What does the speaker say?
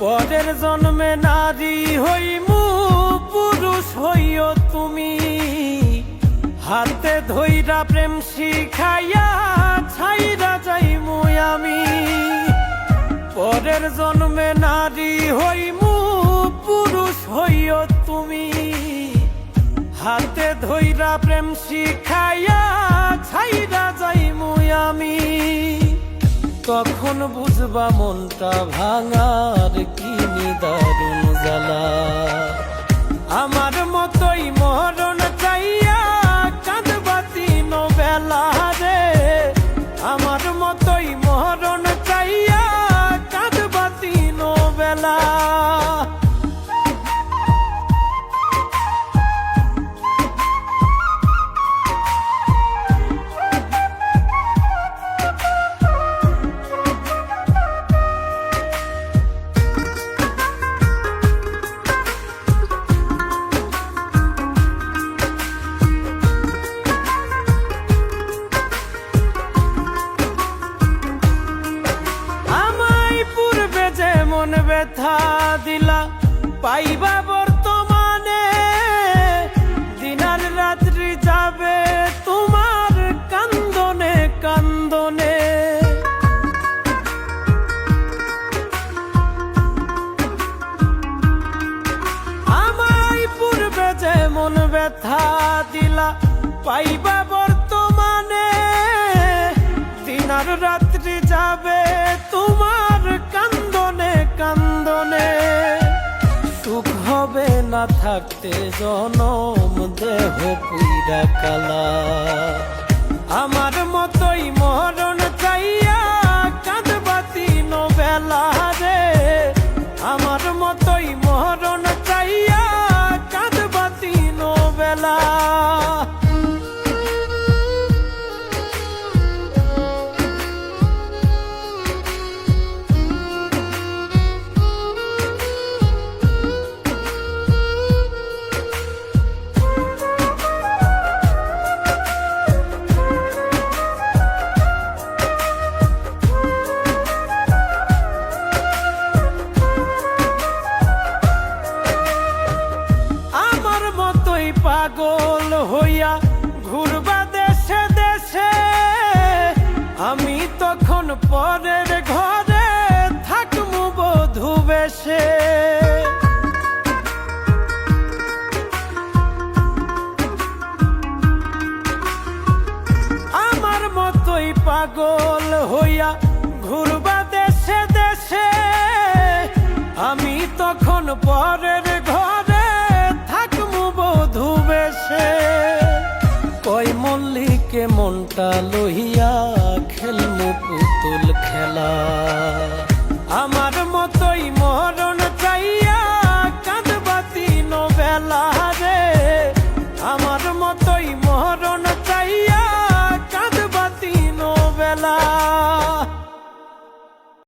পরের জন্মে নারী হইমু পুরুষ হইও তুমি, হাতে ধইরা প্রেম শিখাইয়া ছাইরা যাইমু আমি। পরের জন্মে নারী হইমু পুরুষ হইও তুমি, হাতে ধইরা প্রেম শিখাইয়া ছাইরা যাইমু আমি। তখন বুঝবা মনটা ভাঙার কি নিদারুণ জ্বালা, আমার মতোই মরণ চাইয়া কাঁদবা তিন বেলা রে, আমার মতোই মরণ চাইয়া কাঁদবা তিন বেলা। ব্যথা দিলা পাইবা বর্তমানে, দিনার রাত্রি যাবে তোমার কান্দনে কান্দনে। আমায় পূর্বে যেমন ব্যথা দিলা পাইবা বর্তমানে, দিনার রাত্রি যাবে তোমার কান্দনে কান্দনে। সুখ হবে না থাকতে জনম দেহ পুইরা কালা, আমার মতোই মরণ চাইয়া কাঁদবা তিন বেলা রে, আমার মতোই মরণ চাইয়া কাঁদবা তিন বেলা। পাগল হইয়া ঘুরবা দেশে দেশে, আমি তখন পরের ঘরে থাকমু বধূ বেশে। আমার মতোই পাগল হইয়া ঘুরবা দেশে দেশে, আমি তখন পরের ঘরে বধূ বেশে। কই মল্লিকে মনটা লইয়া